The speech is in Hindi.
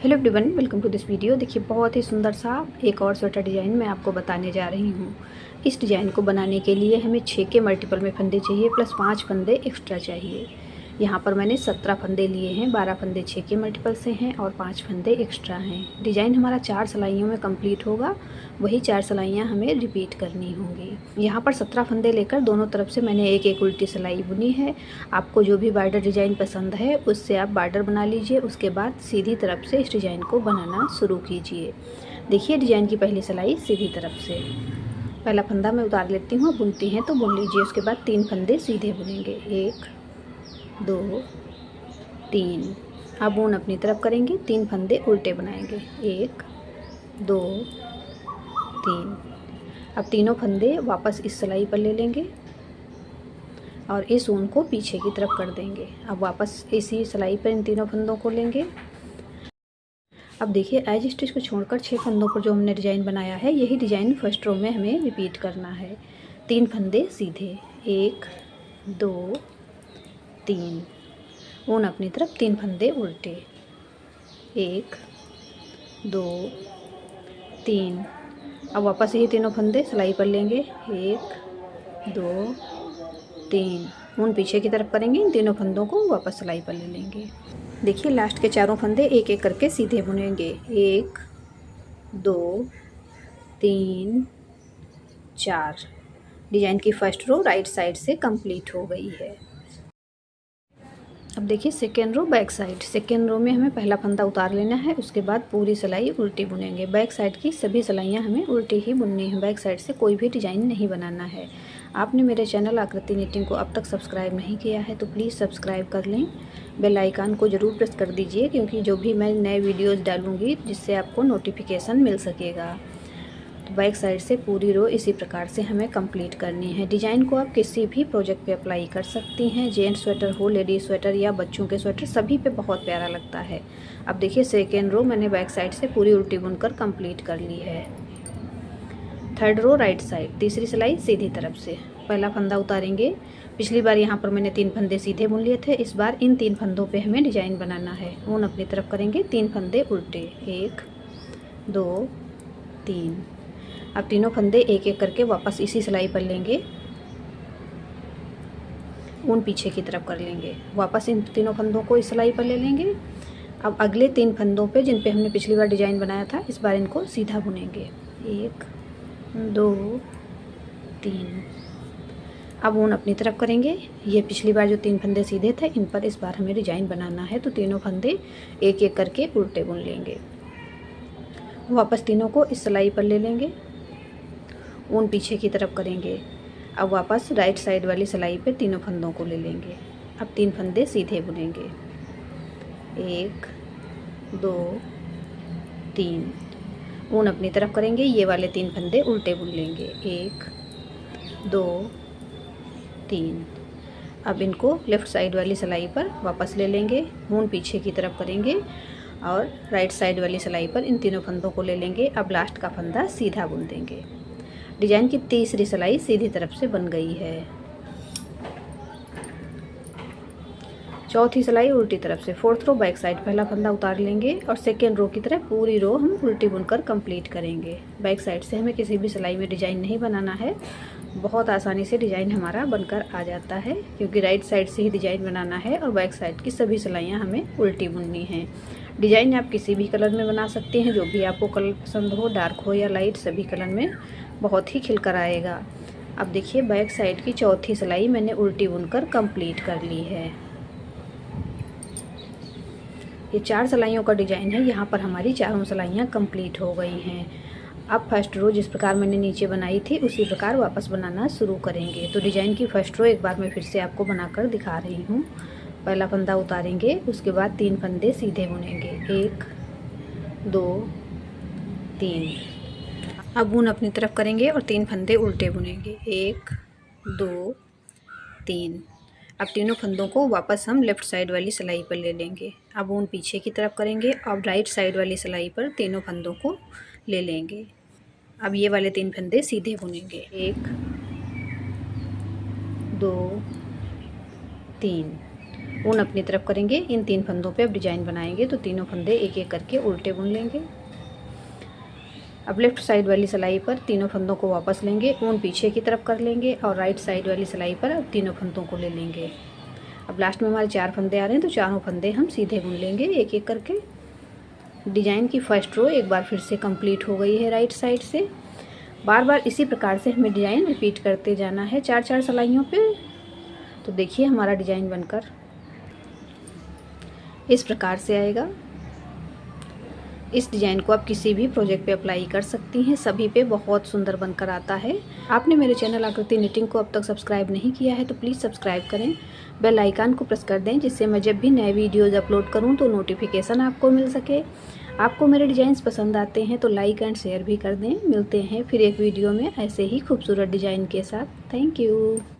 Hello everyone, welcome to this video. देखिए, बहुत ही सुंदर सा एक और स्वेटर डिज़ाइन मैं आपको बताने जा रही हूँ। इस डिज़ाइन को बनाने के लिए हमें 6 के मल्टीपल में फंदे चाहिए प्लस 5 फंदे एक्स्ट्रा चाहिए। यहाँ पर मैंने 17 फंदे लिए हैं, 12 फंदे 6 के मल्टीपल से हैं और 5 फंदे एक्स्ट्रा हैं। डिज़ाइन हमारा 4 सिलाइयों में कंप्लीट होगा, वही 4 सिलाइयाँ हमें रिपीट करनी होंगी। यहाँ पर 17 फंदे लेकर दोनों तरफ से मैंने एक एक उल्टी सिलाई बुनी है। आपको जो भी बॉर्डर डिज़ाइन पसंद है उससे आप बॉर्डर बना लीजिए, उसके बाद सीधी तरफ से इस डिज़ाइन को बनाना शुरू कीजिए। देखिए, डिज़ाइन की पहली सिलाई सीधी तरफ से पहला फंदा मैं उतार लेती हूँ, बुनती हैं तो बुन लीजिए। उसके बाद 3 फंदे सीधे बुनेंगे, 1 2 3। अब ऊन अपनी तरफ करेंगे, 3 फंदे उल्टे बनाएंगे, 1 2 3। अब तीनों फंदे वापस इस सिलाई पर ले लेंगे और इस ऊन को पीछे की तरफ कर देंगे। अब वापस इसी सिलाई पर इन तीनों फंदों को लेंगे। अब देखिए, एज स्टिच को छोड़कर 6 फंदों पर जो हमने डिज़ाइन बनाया है, यही डिज़ाइन फर्स्ट रो में हमें रिपीट करना है। 3 फंदे सीधे, 1 2 3। ऊन अपनी तरफ, 3 फंदे उल्टे, 1 2 3। अब वापस यही तीनों फंदे सिलाई पर लेंगे, 1 2 3। ऊन पीछे की तरफ करेंगे, इन तीनों फंदों को वापस सिलाई पर ले लेंगे। देखिए, लास्ट के चारों फंदे एक एक करके सीधे बुनेंगे, 1 2 3 4। डिज़ाइन की फर्स्ट रो राइट साइड से कंप्लीट हो गई है। अब देखिए, second row back side. Second row में हमें पहला फंदा उतार लेना है, उसके बाद पूरी सिलाई उल्टी बुनेंगे। बैक साइड की सभी सिलाइयाँ हमें उल्टी ही बुननी है, बैक साइड से कोई भी डिज़ाइन नहीं बनाना है। आपने मेरे चैनल आकृति निटिंग को अब तक सब्सक्राइब नहीं किया है तो प्लीज़ सब्सक्राइब कर लें। बेल आइकन को ज़रूर प्रेस कर दीजिए, क्योंकि जो भी मैं नए वीडियोज़ डालूँगी जिससे आपको नोटिफिकेशन मिल सकेगा। तो बैक साइड से पूरी रो इसी प्रकार से हमें कंप्लीट करनी है। डिज़ाइन को आप किसी भी प्रोजेक्ट पे अप्लाई कर सकती हैं, जेंट्स स्वेटर हो, लेडीज स्वेटर या बच्चों के स्वेटर, सभी पे बहुत प्यारा लगता है। अब देखिए, सेकेंड रो मैंने बैक साइड से पूरी उल्टी बुनकर कंप्लीट कर ली है। थर्ड रो राइट साइड, तीसरी सिलाई सीधी तरफ से पहला फंदा उतारेंगे। पिछली बार यहाँ पर मैंने 3 फंदे सीधे बुन लिए थे, इस बार इन 3 फंदों पे हमें डिज़ाइन बनाना है। ऊन अपनी तरफ करेंगे, 3 फंदे उल्टे, 1 2 3। अब तीनों फंदे एक एक करके वापस इसी सिलाई पर लेंगे, ऊन पीछे की तरफ कर लेंगे, वापस इन तीनों फंदों को इस सिलाई पर ले लेंगे। अब अगले 3 फंदों पे जिन पे हमने पिछली बार डिज़ाइन बनाया था, इस बार इनको सीधा बुनेंगे, 1 2 3। अब ऊन अपनी तरफ करेंगे। ये पिछली बार जो 3 फंदे सीधे थे, इन पर इस बार हमें डिज़ाइन बनाना है, तो तीनों फंदे एक एक करके उल्टे बुन लेंगे। वापस तीनों को इस सिलाई पर ले लेंगे, ऊन पीछे की तरफ करेंगे। अब वापस राइट साइड वाली सिलाई पे तीनों फंदों को ले लेंगे। अब 3 फंदे सीधे बुनेंगे, 1 2 3। ऊन अपनी तरफ करेंगे, ये वाले 3 फंदे उल्टे बुन लेंगे, 1 2 3। अब इनको लेफ़्ट साइड वाली सिलाई पर वापस ले लेंगे, ऊन पीछे की तरफ करेंगे और राइट साइड वाली सिलाई पर इन तीनों फंदों को ले लेंगे। अब लास्ट का फंदा सीधा बुन देंगे। डिज़ाइन की तीसरी सिलाई सीधी तरफ से बन गई है। चौथी सिलाई उल्टी तरफ से, फोर्थ रो बैक साइड, पहला फंदा उतार लेंगे और सेकेंड रो की तरह पूरी रो हम उल्टी बुनकर कंप्लीट करेंगे। बैक साइड से हमें किसी भी सिलाई में डिज़ाइन नहीं बनाना है, बहुत आसानी से डिज़ाइन हमारा बनकर आ जाता है, क्योंकि राइट साइड से ही डिज़ाइन बनाना है और बैक साइड की सभी सिलाइयाँ हमें उल्टी बुननी हैं। डिज़ाइन आप किसी भी कलर में बना सकते हैं, जो भी आपको कलर पसंद हो, डार्क हो या लाइट, सभी कलर में बहुत ही खिलकर आएगा। अब देखिए, बैक साइड की चौथी सिलाई मैंने उल्टी बुनकर कंप्लीट कर ली है। ये 4 सिलाइयों का डिज़ाइन है, यहाँ पर हमारी चारों सिलाइयाँ कंप्लीट हो गई हैं। अब फर्स्ट रो जिस प्रकार मैंने नीचे बनाई थी उसी प्रकार वापस बनाना शुरू करेंगे। तो डिज़ाइन की फर्स्ट रो एक बार मैं फिर से आपको बनाकर दिखा रही हूँ। पहला फंदा उतारेंगे, उसके बाद 3 फंदे सीधे बुनेंगे, 1 2 3। अब ऊन अपनी तरफ करेंगे और 3 फंदे उल्टे बुनेंगे, 1 2 3। अब तीनों फंदों को वापस हम लेफ़्ट साइड वाली सिलाई पर ले लेंगे। अब ऊन पीछे की तरफ करेंगे और राइट साइड वाली सिलाई पर तीनों फंदों को ले लेंगे। अब ये वाले 3 फंदे सीधे बुनेंगे, 1 2 3। ऊन अपनी तरफ करेंगे। इन 3 फंदों पे अब डिजाइन बनाएंगे, तो तीनों फंदे एक एक करके उल्टे बुन लेंगे। अब लेफ्ट साइड वाली सिलाई पर तीनों फंदों को वापस लेंगे, ऊन पीछे की तरफ कर लेंगे और राइट साइड वाली सिलाई पर अब तीनों फंदों को ले लेंगे। अब लास्ट में हमारे 4 फंदे आ रहे हैं, तो चारों फंदे हम सीधे बुन लेंगे एक एक करके। डिजाइन की फर्स्ट रो एक बार फिर से कंप्लीट हो गई है राइट साइड से। बार बार इसी प्रकार से हमें डिजाइन रिपीट करते जाना है 4-4 सिलाइयों पे। तो देखिए हमारा डिजाइन बनकर इस प्रकार से आएगा। इस डिजाइन को आप किसी भी प्रोजेक्ट पे अप्लाई कर सकती हैं, सभी पे बहुत सुंदर बनकर आता है। आपने मेरे चैनल आकृति निटिंग को अब तक सब्सक्राइब नहीं किया है तो प्लीज़ सब्सक्राइब करें, बेल आइकन को प्रेस कर दें, जिससे मैं जब भी नए वीडियोज़ अपलोड करूं तो नोटिफिकेशन आपको मिल सके। आपको मेरे डिज़ाइंस पसंद आते हैं तो लाइक एंड शेयर भी कर दें। मिलते हैं फिर एक वीडियो में ऐसे ही खूबसूरत डिज़ाइन के साथ। Thank you.